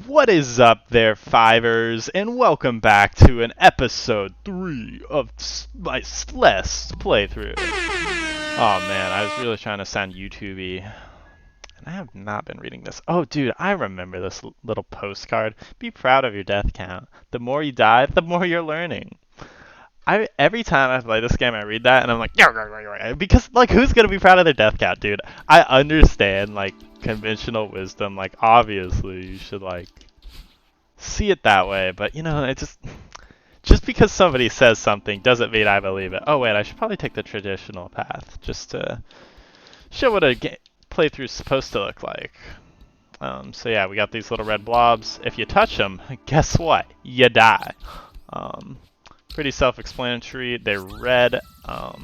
What is up there, Fivers, and welcome back to an episode 3 of my Celeste playthrough. Oh man, I was really trying to sound YouTubey, and I have not been reading this. Oh dude, I remember this little postcard. Be proud of your death count. The more you die, the more you're learning. Every time I play this game, I read that and I'm like, yeah, because like, who's gonna be proud of their death count, dude? I understand like conventional wisdom, like obviously you should like see it that way, but you know, it just because somebody says something doesn't mean I believe it. Oh wait, I should probably take the traditional path just to show what a playthrough's supposed to look like. So yeah, we got these little red blobs. If you touch them, guess what? You die. Um, Pretty self-explanatory. They're red. I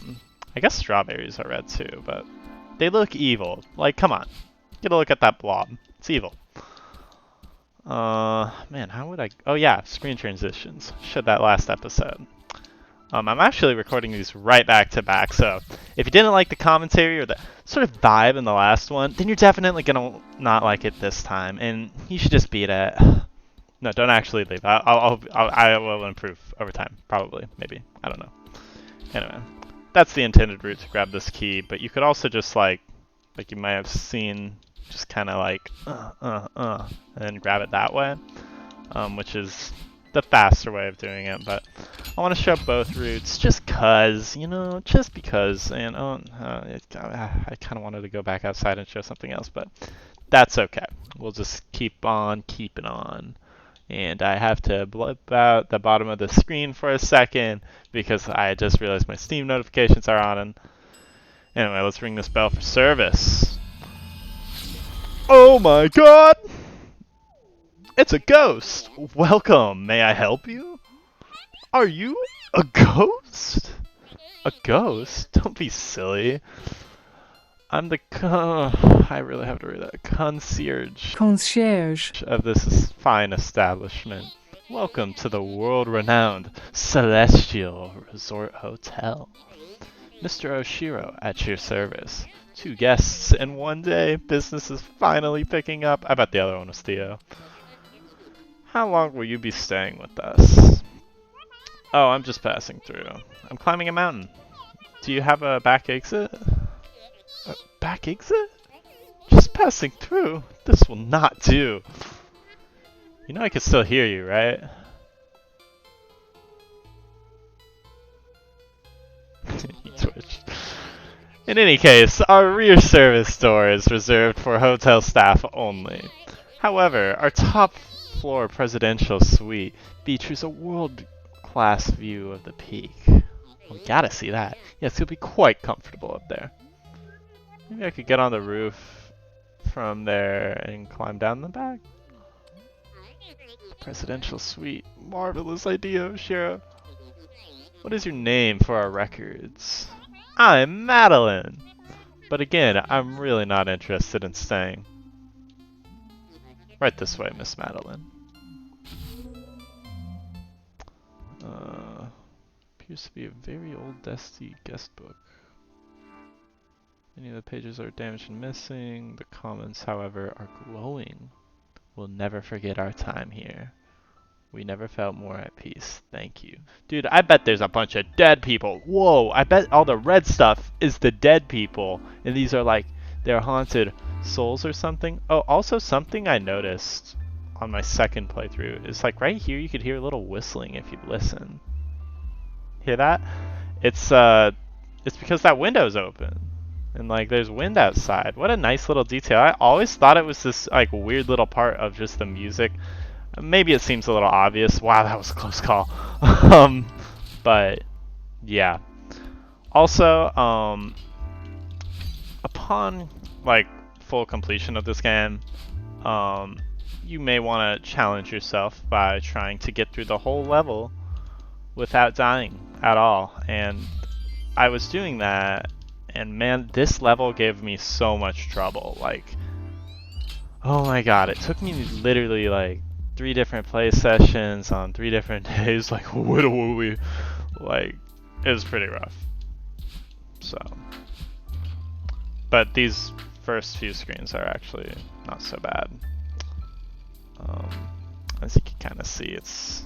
guess strawberries are red too, but they look evil. Like, come on. Get a look at that blob. It's evil. Man, how would I... Oh yeah, screen transitions. Showed that last episode. I'm actually recording these right back to back, so if you didn't like the commentary or the sort of vibe in the last one, then you're definitely gonna not like it this time, and you should just beat it. No, don't actually leave. I will improve over time. Probably. Maybe. I don't know. Anyway. That's the intended route to grab this key, but you could also just like you might have seen, just kind of like, and then grab it that way, which is the faster way of doing it, but I want to show both routes just cause, you know, just because, and I kind of wanted to go back outside and show something else, but that's okay. We'll just keep on keeping on. And I have to blip out the bottom of the screen for a second because I just realized my Steam notifications are on. And anyway, let's ring this bell for service. Oh my god! It's a ghost! Welcome, may I help you? Are you a ghost? A ghost? Don't be silly. I'm the I really have to read that. Concierge of this fine establishment. Welcome to the world-renowned Celestial Resort Hotel. Mr. Oshiro at your service. 2 guests in 1 day. Business is finally picking up. I bet the other one was Theo. How long will you be staying with us? Oh, I'm just passing through. I'm climbing a mountain. Do you have a back exit? Back exit? Just passing through? This will not do. You know I can still hear you, right? You twitched. In any case, our rear service door is reserved for hotel staff only. However, our top floor presidential suite features a world-class view of the peak. We gotta see that. Yes, you'll be quite comfortable up there. Maybe I could get on the roof from there and climb down the back. Presidential suite. Marvelous idea, Oshiro. What is your name for our records? I'm Madeline. But again, I'm really not interested in staying. Right this way, Miss Madeline. Appears to be a very old, dusty guest book. Many of the pages are damaged and missing. The comments, however, are glowing. We'll never forget our time here. We never felt more at peace. Thank you. Dude, I bet there's a bunch of dead people. Whoa, I bet all the red stuff is the dead people. And these are like their haunted souls or something. Oh, also something I noticed on my second playthrough is like right here you could hear a little whistling if you listen. Hear that? It's because that window's open. And like there's wind outside. What a nice little detail. I always thought it was this like weird little part of just the music. Maybe it seems a little obvious. Wow, that was a close call. But yeah. Also, upon like full completion of this game, you may want to challenge yourself by trying to get through the whole level without dying at all. And I was doing that. And man, this level gave me so much trouble. Like, oh my god, it took me literally like 3 different play sessions on 3 different days. Like, what will we? Like, it was pretty rough. So, but these first few screens are actually not so bad. Um, as you can kind of see, it's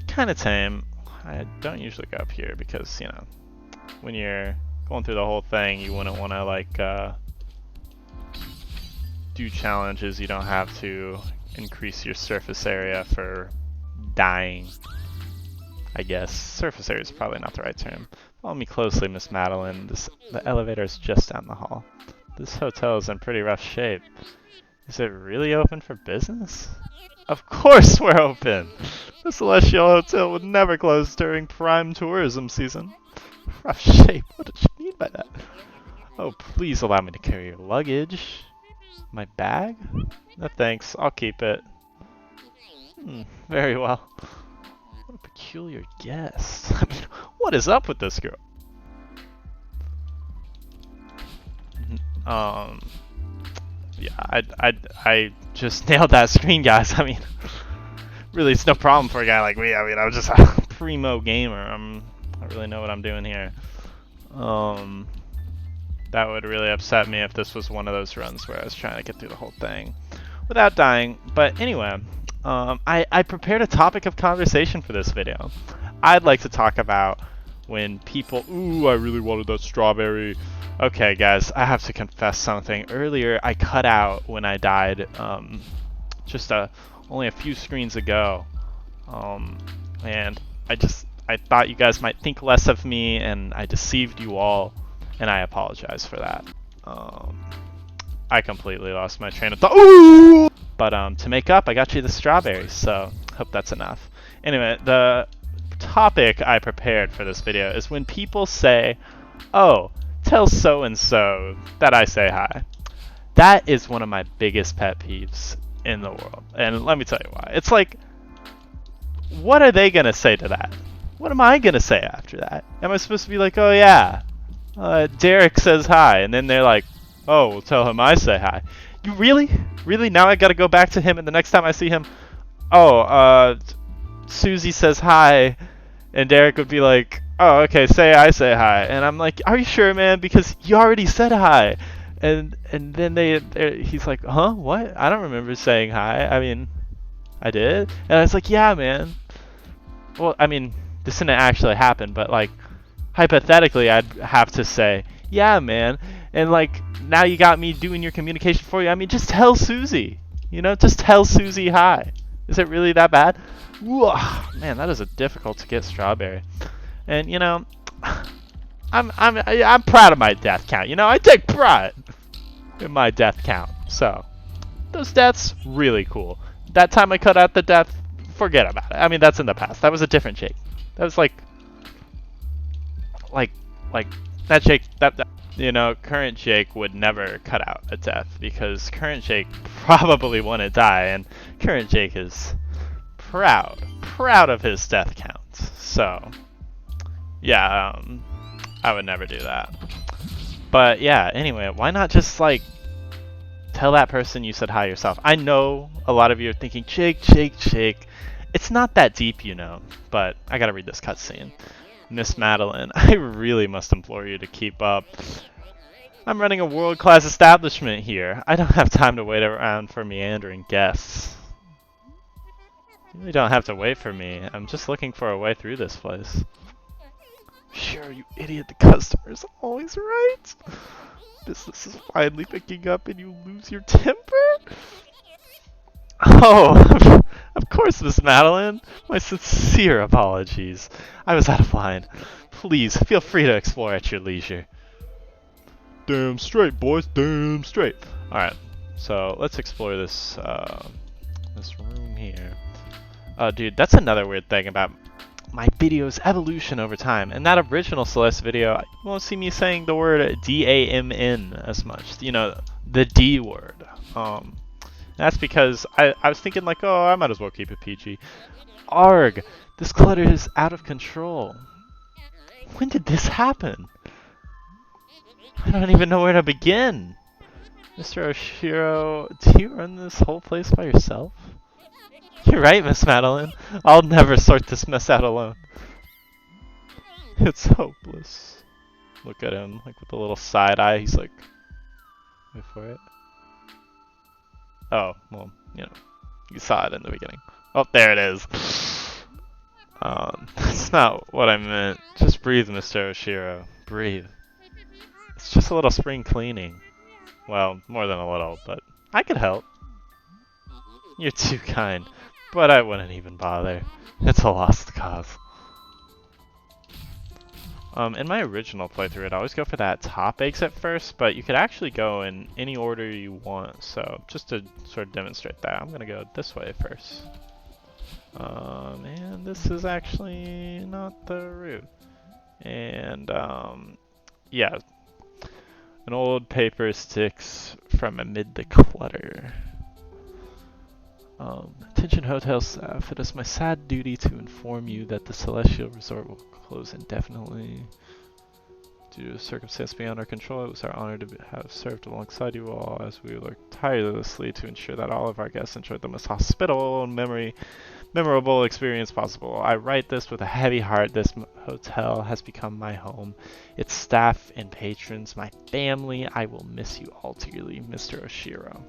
kind of tame. I don't usually go up here because, you know, when you're going through the whole thing, you wouldn't want to like do challenges you don't have to increase your surface area for dying. I guess surface area is probably not the right term. Follow me closely, Miss Madeline. The elevator is just down the hall. This hotel is in pretty rough shape. Is it really open for business? Of course we're open! The Celestial Hotel would never close during prime tourism season. Rough shape? What did she mean by that? Oh, please allow me to carry your luggage. My bag? No thanks, I'll keep it. Very well. What a peculiar guest. I mean, what is up with this girl? Yeah, I just nailed that screen, guys. I mean, really, it's no problem for a guy like me. I mean, I'm just a primo gamer. I really know what I'm doing here. That would really upset me if this was one of those runs where I was trying to get through the whole thing without dying. But anyway, I prepared a topic of conversation for this video. I'd like to talk about when people, ooh, I really wanted that strawberry. Okay, guys, I have to confess something. Earlier, I cut out when I died, just only a few screens ago, and I thought you guys might think less of me, and I deceived you all, and I apologize for that. I completely lost my train of thought. Ooh! But to make up, I got you the strawberries, so hope that's enough. Anyway, the topic I prepared for this video is when people say, oh, tell so-and-so that I say hi. That is one of my biggest pet peeves in the world. And let me tell you why. It's like, what are they going to say to that? What am I going to say after that? Am I supposed to be like, oh yeah, Derek says hi. And then they're like, oh, well, tell him I say hi. You really? Really? Now I got to go back to him and the next time I see him, oh, Susie says hi. And Derek would be like, oh, okay, I say hi. And I'm like, are you sure, man? Because you already said hi. And then he's like, huh? What? I don't remember saying hi. I mean, I did? And I was like, yeah, man. Well, I mean, this didn't actually happen, but like, hypothetically, I'd have to say, yeah, man. And like, now you got me doing your communication for you. I mean, just tell Susie. You know, just tell Susie hi. Is it really that bad? Whoa, man, that is a difficult to get strawberry. And you know, I'm proud of my death count. You know, I take pride in my death count. So those deaths, really cool. That time I cut out the death, forget about it. I mean, that's in the past. That was a different Jake. That was like that Jake. That you know, current Jake would never cut out a death because current Jake probably wouldn't die, and current Jake is proud of his death counts. So yeah, I would never do that. But yeah, anyway, why not just like tell that person you said hi yourself? I know a lot of you are thinking, Jake. It's not that deep, you know, but I gotta read this cutscene. Miss Madeline, I really must implore you to keep up. I'm running a world-class establishment here. I don't have time to wait around for meandering guests. You really don't have to wait for me. I'm just looking for a way through this place. Sure, you idiot. The customer's always right. Business is finally picking up and you lose your temper? Oh, of course, Miss Madeline. My sincere apologies. I was out of line. Please, feel free to explore at your leisure. Damn straight, boys. Damn straight. Alright, so let's explore this, this room here. Dude, that's another weird thing about my video's evolution over time. In that original Celeste video, you won't see me saying the word D-A-M-N as much. You know, the D word. That's because I was thinking like, oh, I might as well keep it PG. Arg! This clutter is out of control. When did this happen? I don't even know where to begin. Mr. Oshiro, do you run this whole place by yourself? You're right, Miss Madeline. I'll never sort this mess out alone. It's hopeless. Look at him, like with a little side eye. He's like, wait for it. Oh, well, you know, You saw it in the beginning. Oh, there it is. That's not what I meant. Just breathe, Mr. Oshiro. Breathe. It's just a little spring cleaning. Well, more than a little, but I could help. You're too kind, but I wouldn't even bother. It's a lost cause. In my original playthrough, I'd always go for that top exit first, but you could actually go in any order you want. So just to sort of demonstrate that, I'm gonna go this way first. And this is actually not the route. And yeah, an old paper sticks from amid the clutter. Attention hotel staff, it is my sad duty to inform you that the Celestial Resort will close indefinitely. Due to a circumstance beyond our control, it was our honor to have served alongside you all as we worked tirelessly to ensure that all of our guests enjoyed the most hospitable and memorable experience possible. I write this with a heavy heart. This hotel has become my home. Its staff and patrons, my family. I will miss you all dearly, Mr. Oshiro.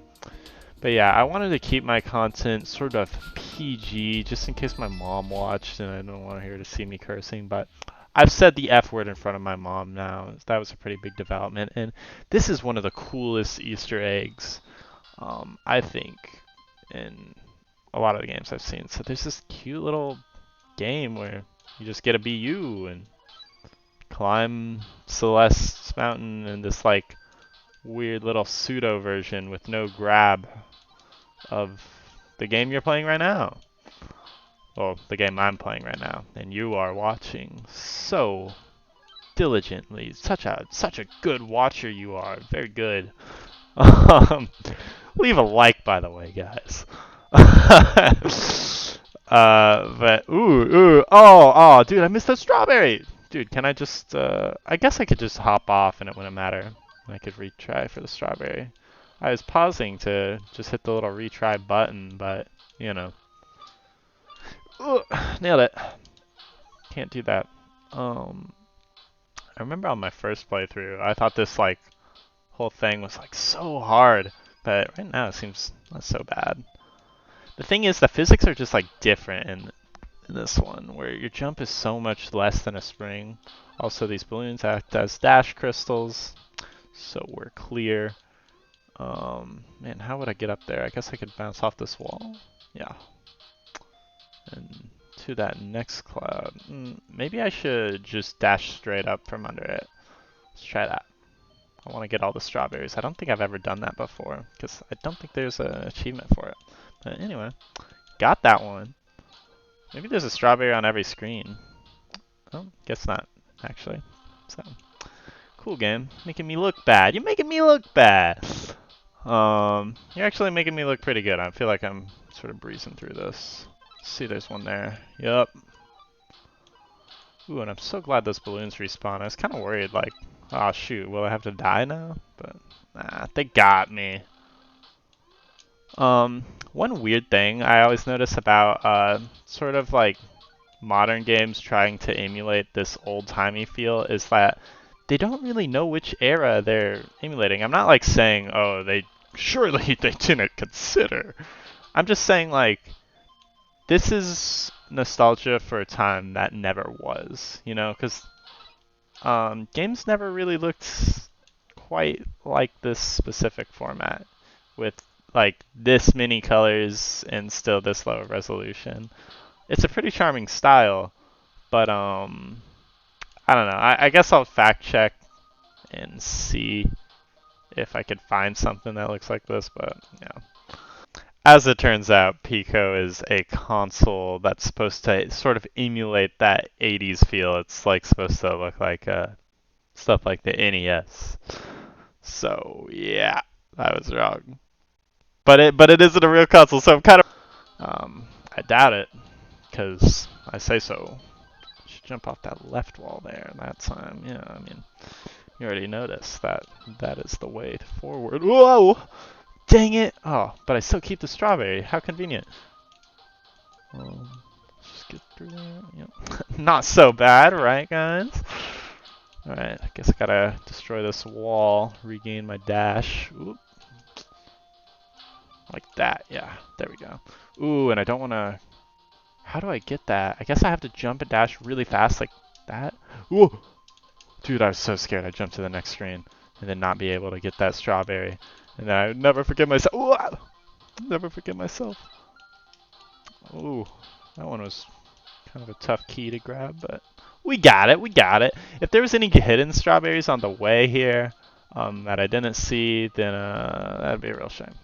But yeah, I wanted to keep my content sort of PG, just in case my mom watched and I don't want her to see me cursing, but I've said the F word in front of my mom now. That was a pretty big development, and this is one of the coolest Easter eggs, I think, in a lot of the games I've seen. So there's this cute little game where you just get to be you and climb Celeste's mountain in this like weird little pseudo version with no grab of the game you're playing right now. Well, the game I'm playing right now, and you are watching so diligently. Such a good watcher you are. Very good. Leave a like, by the way, guys. But oh, dude, I missed that strawberry. Dude, can I just? I guess I could just hop off and it wouldn't matter. I could retry for the strawberry. I was pausing to just hit the little retry button, but you know. Ugh, nailed it. Can't do that. I remember on my first playthrough, I thought this like whole thing was like so hard, but right now it seems not so bad. The thing is, the physics are just like different in this one, where your jump is so much less than a spring. Also, these balloons act as dash crystals, so we're clear. Man, how would I get up there? I guess I could bounce off this wall. Yeah. And to that next cloud. Maybe I should just dash straight up from under it. Let's try that. I want to get all the strawberries. I don't think I've ever done that before, because I don't think there's an achievement for it. But anyway, got that one. Maybe there's a strawberry on every screen. Oh, guess not, actually. So, cool game. Making me look bad. You're making me look bad. You're actually making me look pretty good. I feel like I'm sort of breezing through this. See, there's one there. Yup. Ooh, and I'm so glad those balloons respawn. I was kind of worried, like, oh shoot, will I have to die now? But, nah, they got me. One weird thing I always notice about, sort of like, modern games trying to emulate this old-timey feel is that they don't really know which era they're emulating. I'm not, like, saying, oh, surely they didn't consider. I'm just saying, like, this is nostalgia for a time that never was, you know, because games never really looked quite like this specific format with like this many colors and still this low resolution. It's a pretty charming style, but I don't know. I guess I'll fact check and see if I could find something that looks like this, but yeah. As it turns out, Pico is a console that's supposed to sort of emulate that 80s feel. It's like supposed to look like stuff like the NES. So yeah, I was wrong. But it isn't a real console, so I'm kind of I doubt it, because I say so. Should jump off that left wall there that time. Yeah, I mean, you already noticed that is the way forward. Whoa! Dang it! Oh, but I still keep the strawberry. How convenient. Let's just get through there. Yep. Not so bad, right, guys? Alright, I guess I gotta destroy this wall, regain my dash. Oop. Like that, yeah. There we go. Ooh, and I don't want to... How do I get that? I guess I have to jump and dash really fast like that. Ooh! Dude, I was so scared I jumped to the next screen and then not be able to get that strawberry. And then I would never forgive myself. Ooh! Never forgive myself. Ooh, that one was kind of a tough key to grab, but we got it, we got it. If there was any hidden strawberries on the way here that I didn't see, then that'd be a real shame.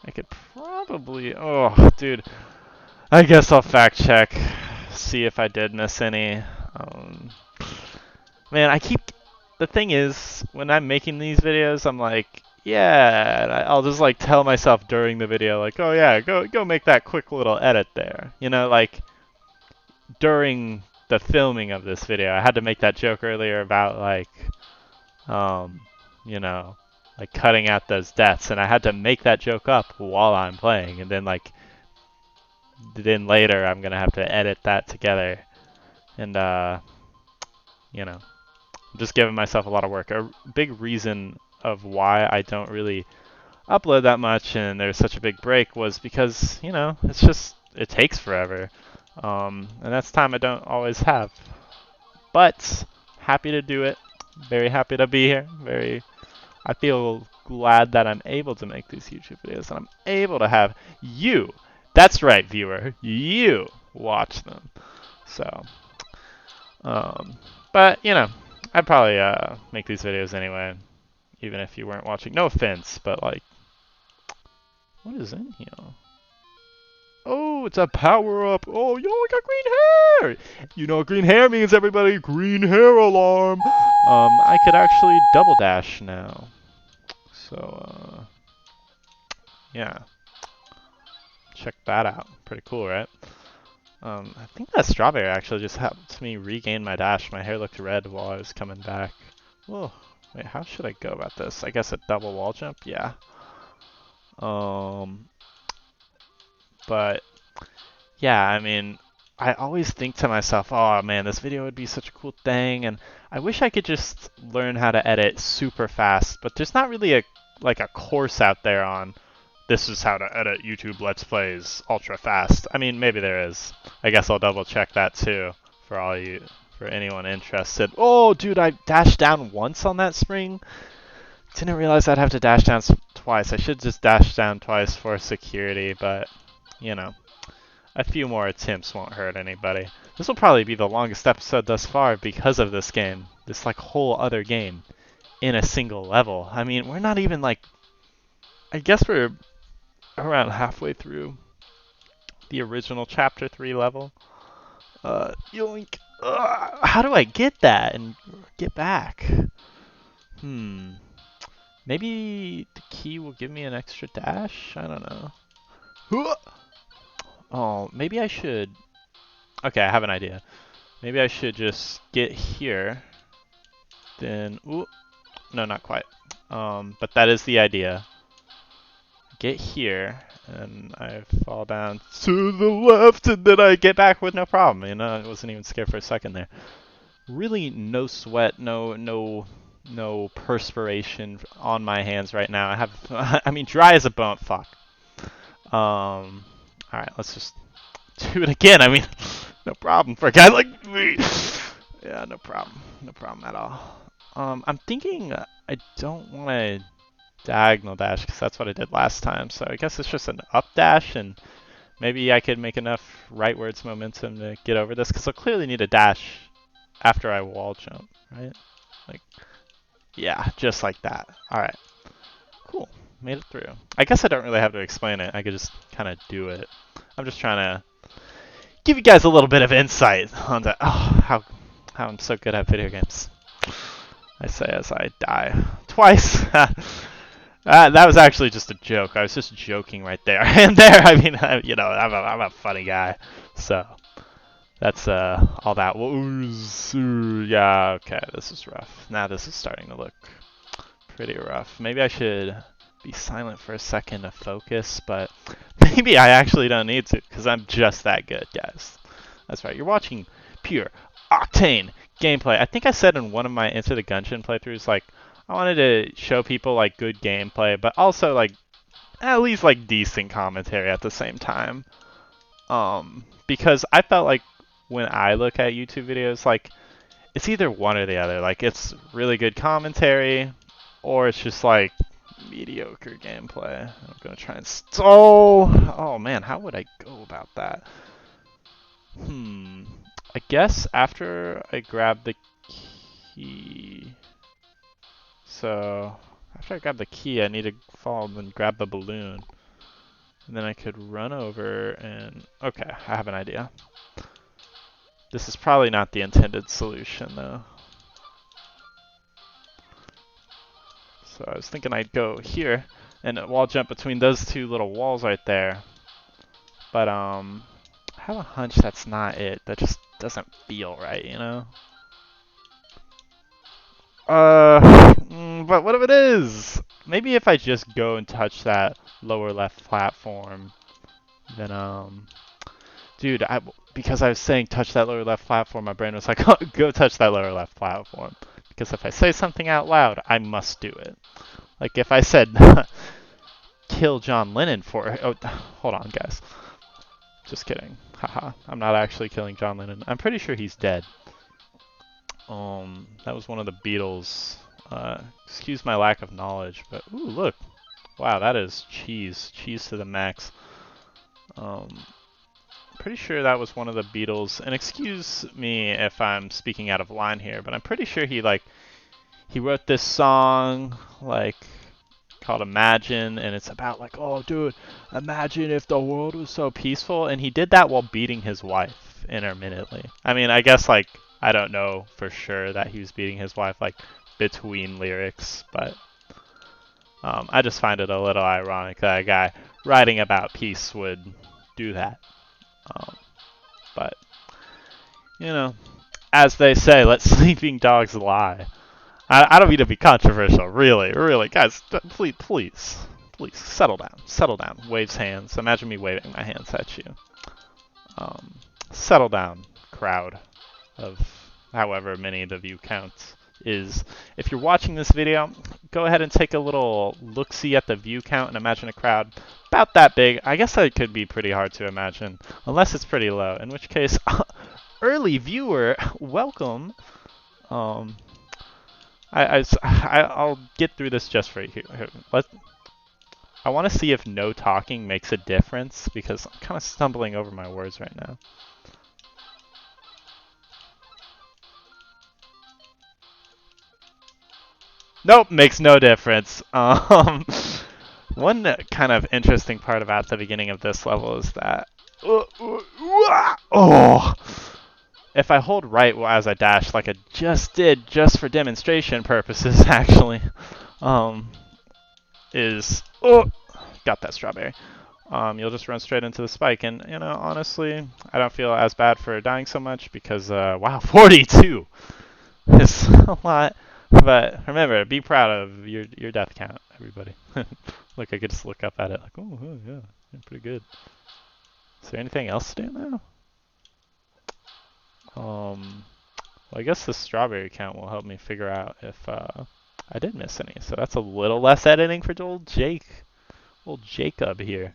I could probably, oh, dude, I guess I'll fact check, see if I did miss any. Man, the thing is, when I'm making these videos, I'm like, yeah, and I'll just like tell myself during the video, like, oh yeah, go make that quick little edit there. You know, like during the filming of this video, I had to make that joke earlier about like, you know, like cutting out those deaths, and I had to make that joke up while I'm playing, and then later I'm gonna have to edit that together, and you know. I'm just giving myself a lot of work. A big reason of why I don't really upload that much and there's such a big break was because, you know, it takes forever. And that's time I don't always have. But happy to do it. Very happy to be here. I feel glad that I'm able to make these YouTube videos and I'm able to have you, that's right, viewer, you watch them. So, but you know, I'd probably make these videos anyway, even if you weren't watching. No offense, but like, what is in here? Oh, it's a power-up. Oh, yo, I got green hair! You know what green hair means, everybody. Green hair alarm. I could actually double dash now. So, yeah. Check that out. Pretty cool, right? I think that strawberry actually just helped me regain my dash. My hair looked red while I was coming back. Whoa. Wait, how should I go about this? I guess a double wall jump? Yeah. But, yeah, I mean, I always think to myself, oh man, this video would be such a cool thing, and I wish I could just learn how to edit super fast, but there's not really a course out there on this is how to edit YouTube Let's Plays ultra fast. I mean, maybe there is. I guess I'll double check that too for anyone interested. Oh, dude, I dashed down once on that spring. Didn't realize I'd have to dash down twice. I should just dash down twice for security, but, you know, a few more attempts won't hurt anybody. This will probably be the longest episode thus far because of this game. This, like, whole other game in a single level. I mean, we're not even, like, I guess we're around halfway through the original Chapter 3 level. Yoink. How do I get that and get back? Maybe the key will give me an extra dash? I don't know. Oh, maybe I should... Okay, I have an idea. Maybe I should just get here. Then... Ooh. No, not quite. But that is the idea. Get here, and I fall down to the left, and then I get back with no problem. You know, I wasn't even scared for a second there. Really, no sweat, no perspiration on my hands right now. I have, I mean, dry as a bone. Fuck. All right, let's just do it again. I mean, no problem for a guy like me. Yeah, no problem at all. I'm thinking I don't want to diagonal dash because that's what I did last time. So I guess it's just an up dash, and maybe I could make enough rightwards momentum to get over this because I'll clearly need a dash after I wall jump, right? Like, yeah, just like that. All right, cool, made it through. I guess I don't really have to explain it. I could just kind of do it. I'm just trying to give you guys a little bit of insight on that. Oh, how I'm so good at video games. I say as I die twice. That was actually just a joke. I was just joking right there. And there, I mean, you know, I'm a funny guy. So, that's all that was. Yeah, okay, this is rough. Now this is starting to look pretty rough. Maybe I should be silent for a second to focus, but maybe I actually don't need to because I'm just that good, guys. That's right, you're watching pure octane gameplay. I think I said in one of my Enter the Gungeon playthroughs, like, I wanted to show people like good gameplay, but also like at least like decent commentary at the same time. Because I felt like when I look at YouTube videos, like it's either one or the other. Like it's really good commentary, or it's just like mediocre gameplay. I'm gonna try and stall. Oh man, how would I go about that? I guess after I grab the key. So after I grab the key, I need to fall and then grab the balloon. And then I could run over and... Okay, I have an idea. This is probably not the intended solution, though. So I was thinking I'd go here and wall jump between those two little walls right there. But, I have a hunch that's not it. That just doesn't feel right, you know? But what if it is? Maybe if I just go and touch that lower left platform, then, dude, because I was saying touch that lower left platform, my brain was like, oh, go touch that lower left platform. Because if I say something out loud, I must do it. Like if I said, kill John Lennon for it. Oh, hold on, guys. Just kidding. Haha. I'm not actually killing John Lennon. I'm pretty sure he's dead. That was one of the Beatles. Excuse my lack of knowledge, but ooh, look. Wow, that is cheese. Cheese to the max. Pretty sure that was one of the Beatles. And excuse me if I'm speaking out of line here, but I'm pretty sure he wrote this song called Imagine, and it's about like, oh dude, imagine if the world was so peaceful, and he did that while beating his wife intermittently. I mean, I guess like I don't know for sure that he was beating his wife like between lyrics, but I just find it a little ironic that a guy writing about peace would do that. But you know, as they say, let sleeping dogs lie. I don't mean to be controversial, really, guys. Please, settle down. Waves hands. Imagine me waving my hands at you. Settle down, crowd of however many the view count is. If you're watching this video, go ahead and take a little look-see at the view count and imagine a crowd about that big. I guess that could be pretty hard to imagine, unless it's pretty low, in which case, early viewer, welcome. I'll get through this just for you. I want to see if no talking makes a difference, because I'm kind of stumbling over my words right now. Nope, makes no difference. One kind of interesting part about the beginning of this level is that... If I hold right as I dash, like I just did, just for demonstration purposes, actually, got that strawberry. You'll just run straight into the spike, and you know, honestly, I don't feel as bad for dying so much because, wow, 42 is a lot. But remember, be proud of your death count, everybody. Look, I could just look up at it like, oh yeah, you're pretty good. Is there anything else to do now? Well, I guess the strawberry count will help me figure out if I did miss any. So that's a little less editing for old Jacob here.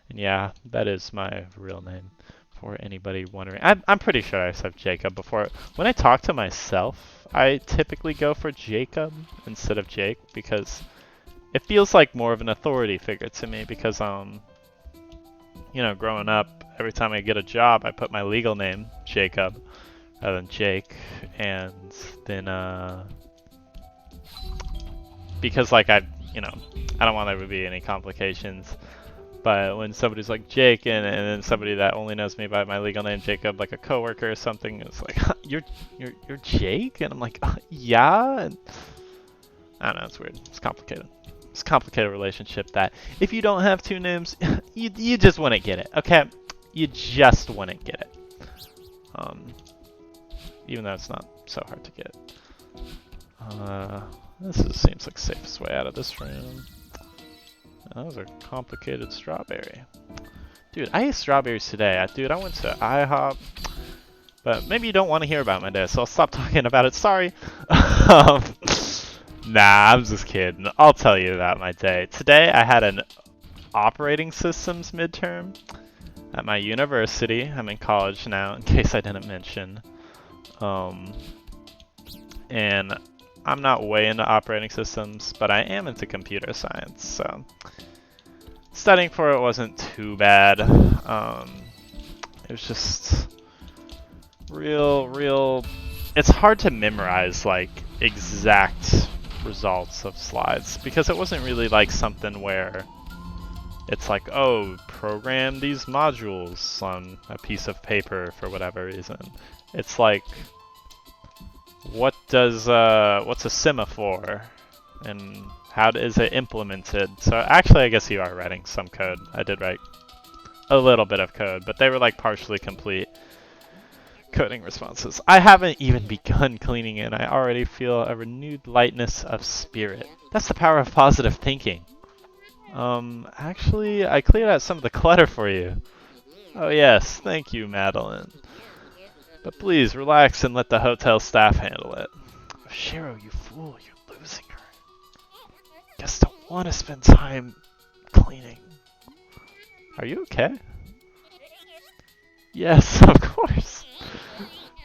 And yeah, that is my real name for anybody wondering. I'm pretty sure I said Jacob before. When I talk to myself, I typically go for Jacob instead of Jake because it feels like more of an authority figure to me because, you know, growing up, every time I get a job, I put my legal name, Jacob, rather than Jake, and then, because, like, I don't want there to be any complications, but when somebody's like Jake, and then somebody that only knows me by my legal name, Jacob, like a coworker or something, it's like, you're Jake? And I'm like, yeah? And I don't know, it's weird. It's complicated. It's a complicated relationship that if you don't have two names, you just wouldn't get it, okay? You just wouldn't get it. Even though it's not so hard to get. Seems like the safest way out of this room. That was a complicated strawberry. Dude, I ate strawberries today. Dude, I went to IHOP. But maybe you don't want to hear about my day, so I'll stop talking about it. Sorry. Nah, I'm just kidding. I'll tell you about my day. Today I had an operating systems midterm at my university. I'm in college now, in case I didn't mention. And I'm not way into operating systems, but I am into computer science, so studying for it wasn't too bad. It was just real. It's hard to memorize like exact results of slides because it wasn't really like something where it's like, oh, program these modules on a piece of paper for whatever reason. It's like, what's a semaphore and how is it implemented? So actually, I guess you are writing some code. I did write a little bit of code, but they were like partially complete coding responses. I haven't even begun cleaning and I already feel a renewed lightness of spirit. That's the power of positive thinking. Actually, I cleared out some of the clutter for you. Oh yes, thank you, Madeline. But please, relax and let the hotel staff handle it. Oh, Shiro, you fool, you're losing her. Guess don't want to spend time cleaning. Are you okay? Yes, of course.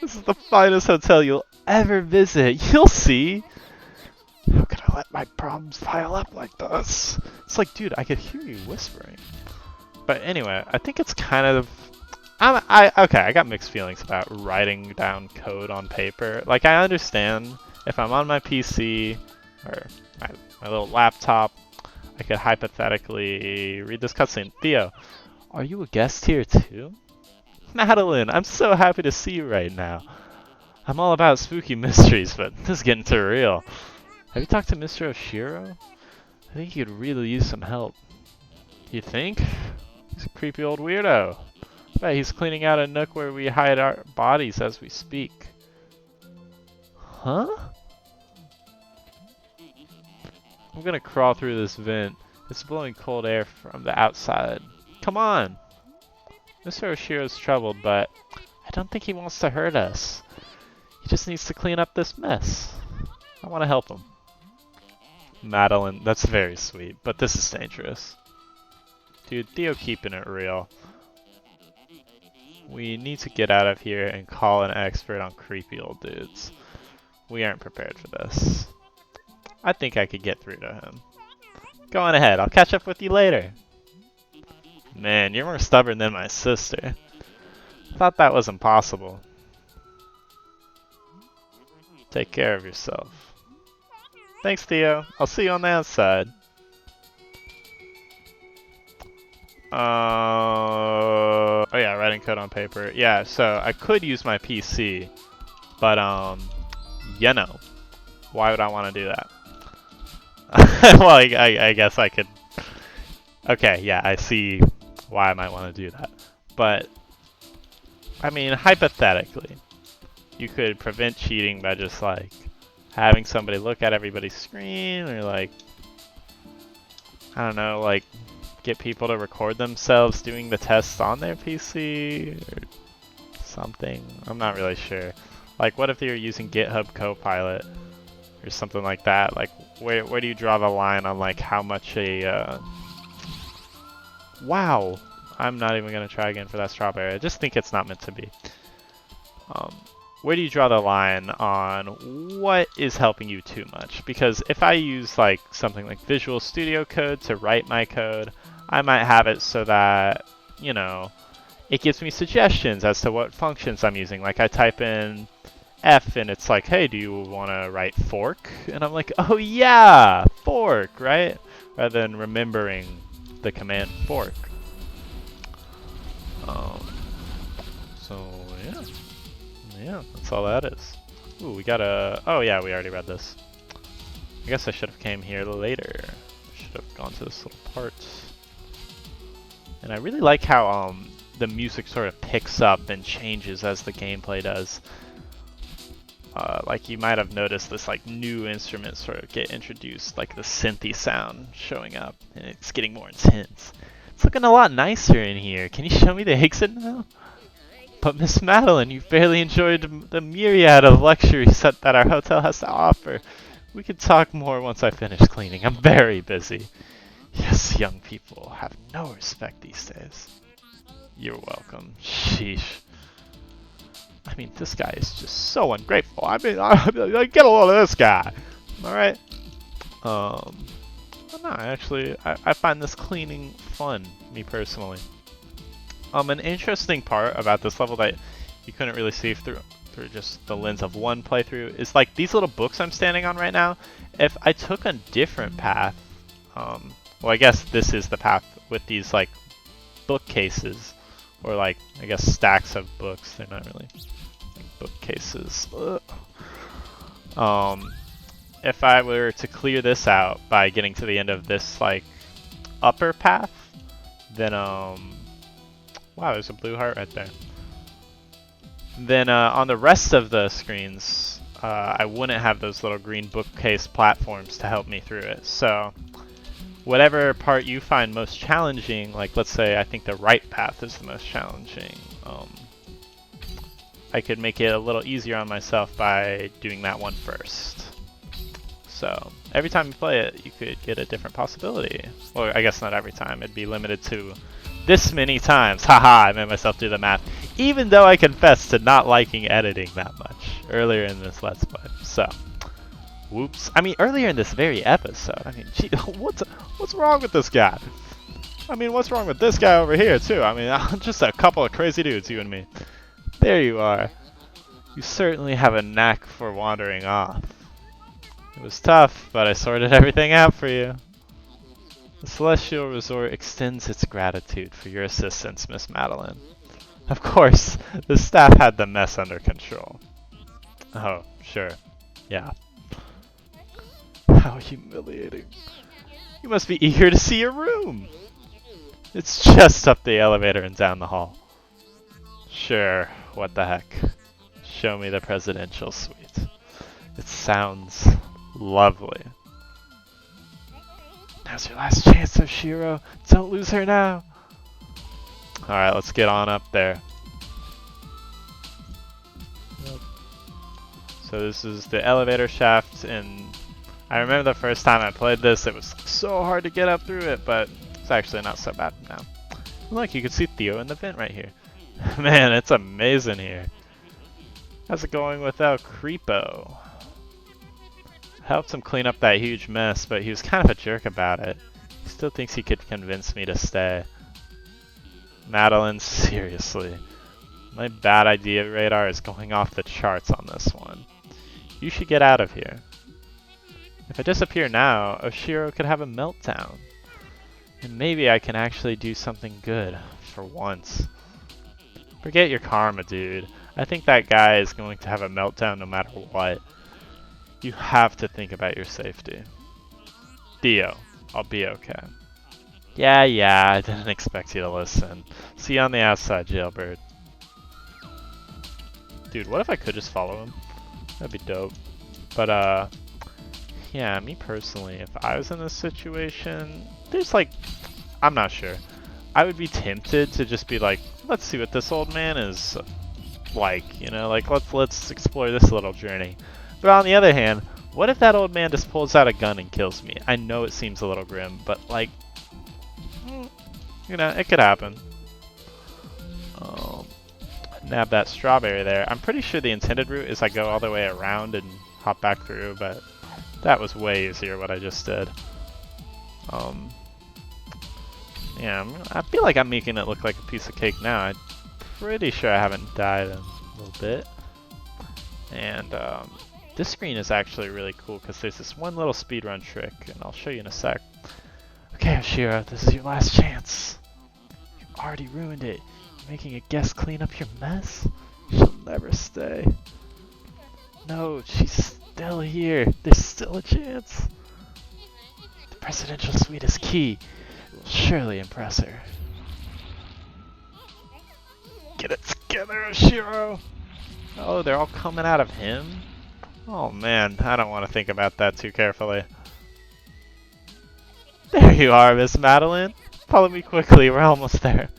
This is the finest hotel you'll ever visit. You'll see. How could I let my problems pile up like this? It's like, dude, I could hear you whispering. But anyway, I think it's kind of... okay, I got mixed feelings about writing down code on paper. Like, I understand if I'm on my PC or my little laptop, I could hypothetically read this cutscene. Theo, are you a guest here too? Madeline, I'm so happy to see you right now. I'm all about spooky mysteries, but this is getting too real. Have you talked to Mr. Oshiro? I think he could really use some help. You think? He's a creepy old weirdo. I bet he's cleaning out a nook where we hide our bodies as we speak. Huh? I'm gonna crawl through this vent. It's blowing cold air from the outside. Come on! Mr. Oshiro's troubled, but I don't think he wants to hurt us. He just needs to clean up this mess. I want to help him. Madeline, that's very sweet, but this is dangerous. Dude, Theo keeping it real. We need to get out of here and call an expert on creepy old dudes. We aren't prepared for this. I think I could get through to him. Go on ahead, I'll catch up with you later. Man, you're more stubborn than my sister. I thought that was impossible. Take care of yourself. Thanks, Theo. I'll see you on the outside. Oh yeah, writing code on paper. Yeah, so I could use my PC, but you know, why would I want to do that? Well, I guess I could. Okay, yeah, I see why I might want to do that. But, I mean, hypothetically, you could prevent cheating by just, like, having somebody look at everybody's screen, or, like, I don't know, like, get people to record themselves doing the tests on their PC, or something. I'm not really sure. Like, what if they were using GitHub Copilot, or something like that? Like, where do you draw the line on, like, how much a, Wow! I'm not even going to try again for that strawberry. I just think it's not meant to be. Where do you draw the line on what is helping you too much? Because if I use like something like Visual Studio Code to write my code, I might have it so that, you know, it gives me suggestions as to what functions I'm using. Like I type in F and it's like, hey, do you want to write fork? And I'm like, oh yeah, fork, right? Rather than remembering the command fork. So yeah, that's all that is. Ooh, we got a, oh yeah, we already read this. I guess I should have came here later. Should have gone to this little part. And I really like how the music sort of picks up and changes as the gameplay does. Like you might have noticed this like new instrument sort of get introduced, like the synthy sound showing up, and it's getting more intense. It's looking a lot nicer in here. Can you show me the exit now? But Miss Madeline, you've barely enjoyed the myriad of luxuries that our hotel has to offer. We could talk more once I finish cleaning. I'm very busy. Yes, young people have no respect these days. You're welcome. Sheesh. I mean, this guy is just so ungrateful. I mean, I get a load of this guy. Alright? Well, no, actually, I find this cleaning fun, me personally. An interesting part about this level that you couldn't really see through just the lens of one playthrough is like these little books I'm standing on right now. If I took a different path, well, I guess this is the path with these like bookcases, or like I guess stacks of books. They're not really like bookcases. If I were to clear this out by getting to the end of this like upper path, then wow, there's a blue heart right there. Then on the rest of the screens, I wouldn't have those little green bookcase platforms to help me through it. So whatever part you find most challenging, like let's say I think the right path is the most challenging, I could make it a little easier on myself by doing that one first. So every time you play it, you could get a different possibility. Well, I guess not every time. It'd be limited to this many times. Haha, I made myself do the math. Even though I confess to not liking editing that much earlier in this Let's Play. So, whoops. I mean, earlier in this very episode. I mean, gee, what's wrong with this guy? I mean, what's wrong with this guy over here, too? I mean, just a couple of crazy dudes, you and me. There you are. You certainly have a knack for wandering off. It was tough, but I sorted everything out for you. The Celestial Resort extends its gratitude for your assistance, Miss Madeline. Of course, the staff had the mess under control. Oh, sure. Yeah. How humiliating. You must be eager to see your room. It's just up the elevator and down the hall. Sure, what the heck. Show me the presidential suite. It sounds lovely. Now's your last chance, Oshiro. Don't lose her now. Alright, let's get on up there. So this is the elevator shaft, and I remember the first time I played this, it was so hard to get up through it, but it's actually not so bad now. Look, you can see Theo in the vent right here. Man, it's amazing here. How's it going without Creepo? Helped him clean up that huge mess, but he was kind of a jerk about it. He still thinks he could convince me to stay. Madeline, seriously. My bad idea radar is going off the charts on this one. You should get out of here. If I disappear now, Oshiro could have a meltdown. And maybe I can actually do something good, for once. Forget your karma, dude. I think that guy is going to have a meltdown no matter what. You have to think about your safety. Theo, I'll be okay. Yeah, I didn't expect you to listen. See you on the outside, jailbird. Dude, what if I could just follow him? That'd be dope. But, yeah, me personally, if I was in this situation, there's like, I'm not sure. I would be tempted to just be like, let's see what this old man is like, you know, like let's explore this little journey. But on the other hand, what if that old man just pulls out a gun and kills me? I know it seems a little grim, but like, you know, it could happen. Nab that strawberry there. I'm pretty sure the intended route is I go all the way around and hop back through, but that was way easier what I just did. Yeah, I feel like I'm making it look like a piece of cake now. I'm pretty sure I haven't died in a little bit. And this screen is actually really cool because there's this one little speedrun trick, and I'll show you in a sec. Okay, Oshiro, this is your last chance. You've already ruined it. You're making a guest clean up your mess? She'll never stay. No, she's still here. There's still a chance. The presidential suite is key. It will surely impress her. Get it together, Oshiro! Oh, they're all coming out of him? Oh man, I don't want to think about that too carefully. There you are, Miss Madeline. Follow me quickly, we're almost there.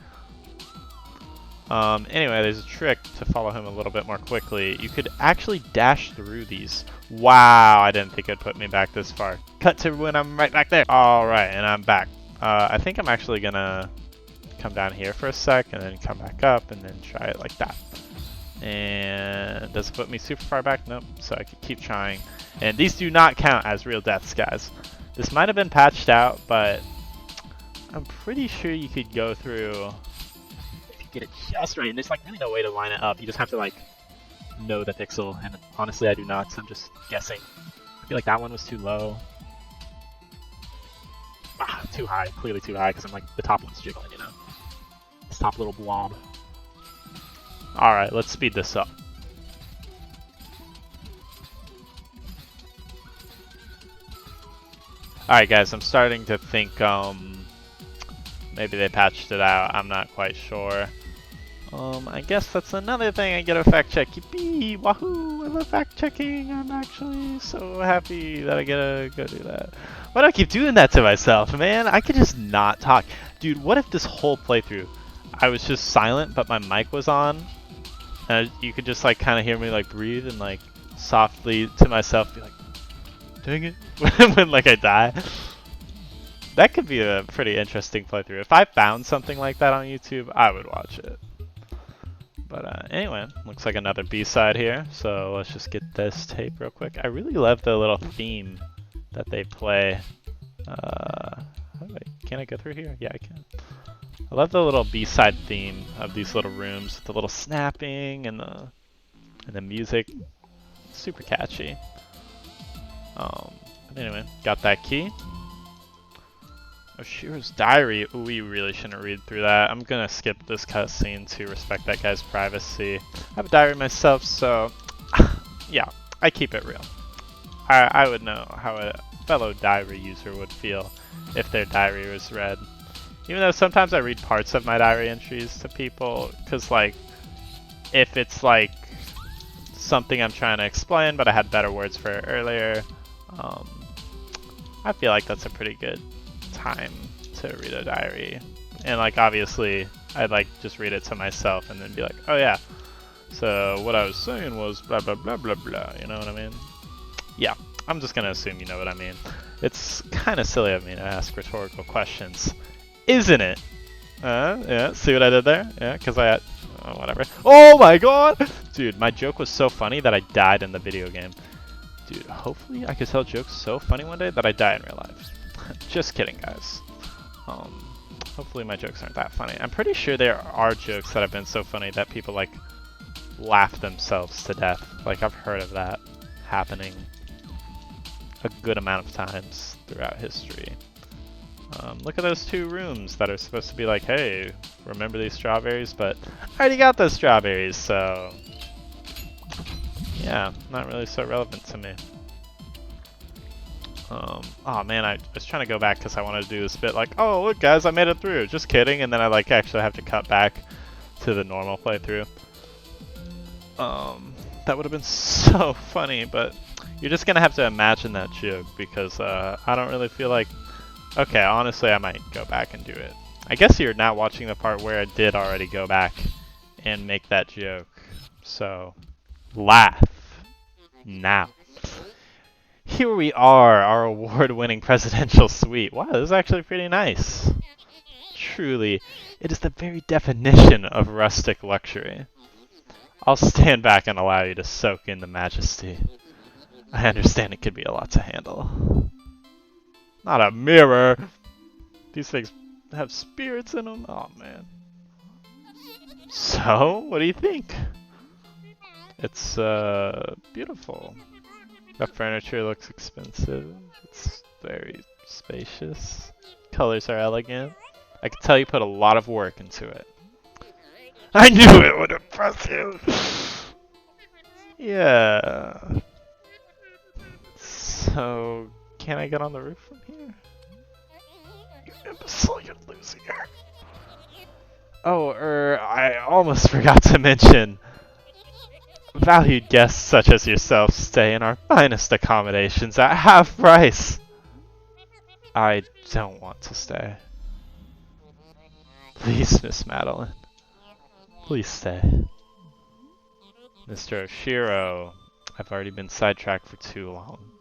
Anyway, there's a trick to follow him a little bit more quickly. You could actually dash through these. Wow, I didn't think it'd put me back this far. Cut to when I'm right back there. Alright, and I'm back. I think I'm actually gonna come down here for a sec and then come back up and then try it like that. And does it put me super far back? Nope. So I could keep trying. And these do not count as real deaths, guys. This might have been patched out, but I'm pretty sure you could go through if you get it just right. And there's like really no way to line it up. You just have to like know the pixel. And honestly, I do not. So I'm just guessing. I feel like that one was too low. Ah, too high. Clearly too high because I'm like the top one's jiggling, you know. This top little blob. Alright, let's speed this up. Alright guys, I'm starting to think maybe they patched it out. I'm not quite sure. I guess that's another thing I get a fact check. Yippee! Wahoo! I love fact checking. I'm actually so happy that I get to go do that. Why do I keep doing that to myself, man? I could just not talk. Dude, what if this whole playthrough I was just silent but my mic was on? And you could just like kind of hear me like breathe and like softly to myself be like, dang it, when like I die. That could be a pretty interesting playthrough. If I found something like that on YouTube, I would watch it. But anyway, looks like another B-side here. So let's just get this tape real quick. I really love the little theme that they play. Can I go through here? Yeah, I can. I love the little B-side theme of these little rooms with the little snapping and the music. Super catchy. But anyway, got that key. Oshiro's diary. Ooh, we really shouldn't read through that. I'm gonna skip this cutscene to respect that guy's privacy. I have a diary myself, so yeah, I keep it real. I would know how a fellow diary user would feel if their diary was read. Even though sometimes I read parts of my diary entries to people, because like, if it's like something I'm trying to explain, but I had better words for it earlier, I feel like that's a pretty good time to read a diary. And like, obviously, I'd like just read it to myself and then be like, oh yeah, so what I was saying was blah blah blah blah blah, you know what I mean? Yeah, I'm just gonna assume you know what I mean. It's kind of silly of me to ask rhetorical questions, isn't it? Yeah, see what I did there? Yeah, because I had, whatever. Oh my god! Dude, my joke was so funny that I died in the video game. Dude, hopefully I could tell jokes so funny one day that I die in real life. Just kidding, guys. Hopefully my jokes aren't that funny. I'm pretty sure there are jokes that have been so funny that people like laugh themselves to death. Like, I've heard of that happening a good amount of times throughout history. Look at those two rooms that are supposed to be like, hey, remember these strawberries? But I already got those strawberries, so yeah, not really so relevant to me. Oh man, I was trying to go back because I wanted to do this bit like, oh look guys, I made it through, just kidding, and then I like actually have to cut back to the normal playthrough. That would have been so funny, but you're just gonna have to imagine that joke because I don't really feel like, okay, honestly I might go back and do it. I guess you're now watching the part where I did already go back and make that joke, so laugh now. Here we are, our award-winning presidential suite. Wow, this is actually pretty nice. Truly, it is the very definition of rustic luxury. I'll stand back and allow you to soak in the majesty. I understand it could be a lot to handle. Not a mirror! These things have spirits in them? Oh man. So, what do you think? It's, beautiful. The furniture looks expensive. It's very spacious. Colors are elegant. I can tell you put a lot of work into it. I knew it would impress you! Yeah. So, can I get on the roof from here? You imbecile, you're losing her. Oh, I almost forgot to mention. Valued guests such as yourself stay in our finest accommodations at half price. I don't want to stay. Please, Miss Madeline. Please stay. Mr. Oshiro, I've already been sidetracked for too long.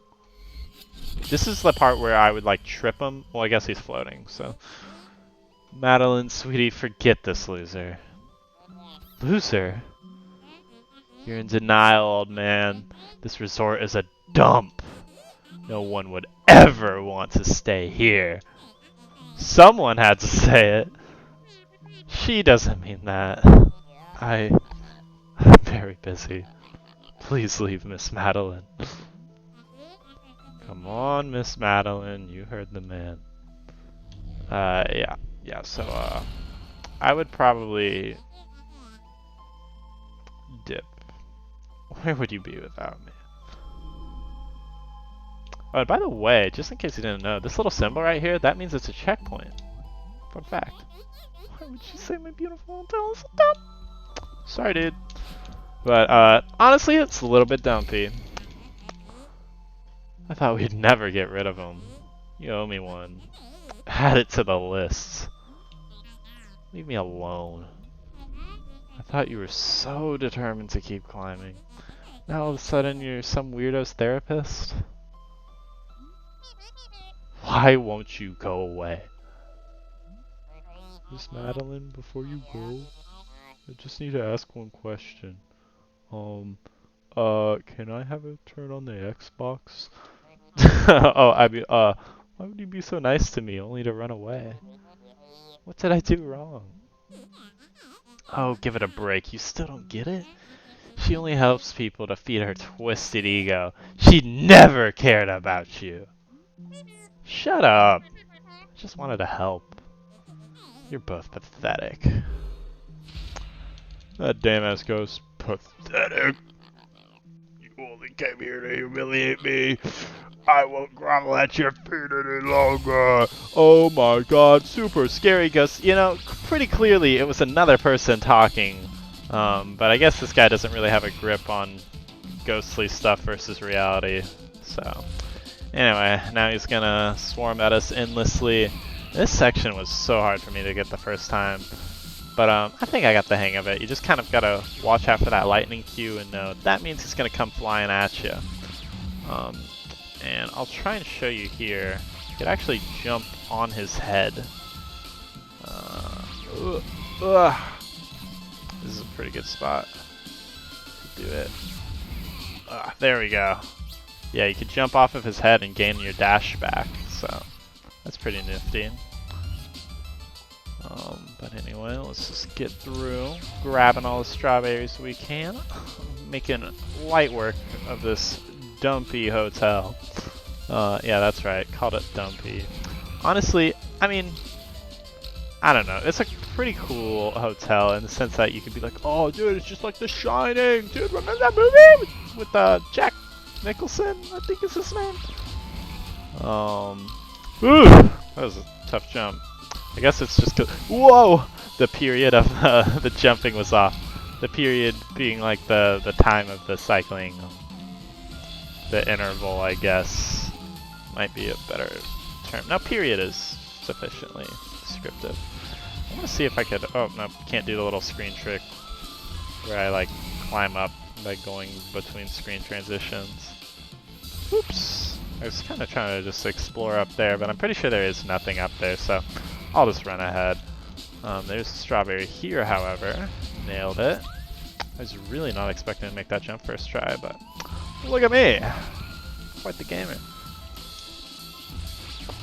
This is the part where I would like trip him. Well, I guess he's floating, so. Madeline, sweetie, forget this loser. Loser? You're in denial, old man. This resort is a dump. No one would ever want to stay here. Someone had to say it. She doesn't mean that. I'm very busy. Please leave, Miss Madeline. Come on, Miss Madeline. You heard the man. Yeah, so, I would probably dip. Where would you be without me? Oh, and by the way, just in case you didn't know, this little symbol right here, that means it's a checkpoint. Fun fact. Why would you say my beautiful hotel is a dump? Sorry, dude. But, honestly, it's a little bit dumpy. I thought we'd never get rid of him. You owe me one. Add it to the list. Leave me alone. I thought you were so determined to keep climbing. Now all of a sudden you're some weirdo's therapist? Why won't you go away? Miss Madeline, before you go, I just need to ask one question. Can I have it turn on the Xbox? Oh, why would you be so nice to me only to run away? What did I do wrong? Oh, give it a break. You still don't get it? She only helps people to feed her twisted ego. She never cared about you. Shut up. I just wanted to help. You're both pathetic. That damn ass ghost. Pathetic. You only came here to humiliate me. I won't grovel at your feet any longer. Oh my god, super scary ghost. You know, pretty clearly it was another person talking. But I guess this guy doesn't really have a grip on ghostly stuff versus reality. So, anyway, now he's gonna swarm at us endlessly. This section was so hard for me to get the first time. But I think I got the hang of it. You just kind of gotta watch out for that lightning cue and know that means he's gonna come flying at you. And I'll try and show you here. You could actually jump on his head. This is a pretty good spot to do it. There we go. Yeah, you could jump off of his head and gain your dash back, so that's pretty nifty. But anyway, let's just get through, grabbing all the strawberries we can, making light work of this dumpy hotel. Yeah, that's right, called it dumpy. Honestly, I mean, I don't know, it's a pretty cool hotel in the sense that you could be like, oh dude, it's just like The Shining, dude, remember that movie? With Jack Nicholson, I think is his name. Ooh, that was a tough jump. I guess it's just 'cause, whoa! The period of the jumping was off. The period being like the time of the cycling. The interval, I guess, might be a better term. No, period is sufficiently descriptive. I want to see if I could, oh no, can't do the little screen trick where I like climb up by going between screen transitions. Oops. I was kind of trying to just explore up there, but I'm pretty sure there is nothing up there, so I'll just run ahead. There's a strawberry here, however. Nailed it. I was really not expecting to make that jump first try, but look at me! Quite the gamer.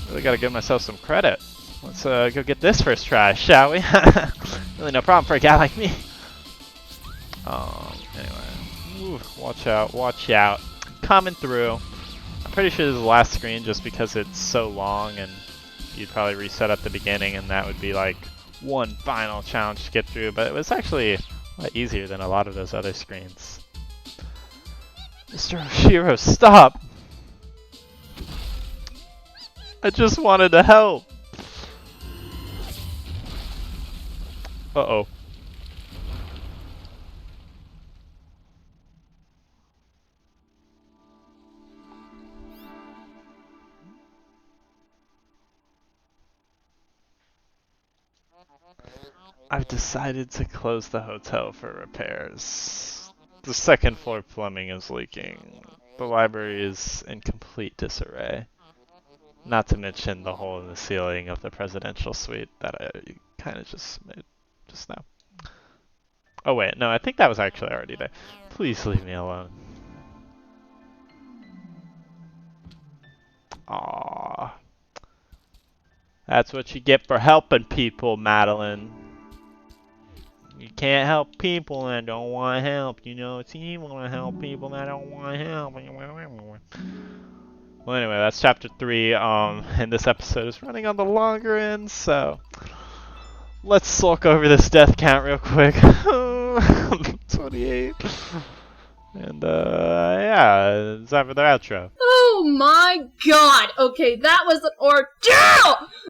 Really gotta give myself some credit. Let's go get this first try, shall we? Really no problem for a guy like me. Anyway. Ooh, watch out, watch out. Coming through. I'm pretty sure this is the last screen just because it's so long and you'd probably reset at the beginning and that would be like one final challenge to get through, but it was actually a lot easier than a lot of those other screens. Mr. Oshiro, stop! I just wanted to help! Uh-oh. I've decided to close the hotel for repairs. The second floor plumbing is leaking. The library is in complete disarray. Not to mention the hole in the ceiling of the presidential suite that I kind of just made just now. Oh wait, no, I think that was actually already there. Please leave me alone. Aww. That's what you get for helping people, Madeline. You can't help people that don't want help. You know, it's evil to help people that don't want help. Well, anyway, that's chapter 3. And this episode is running on the longer end, so let's look over this death count real quick. 28. And yeah, it's time for the outro. Oh my god! Okay, that was an ordeal!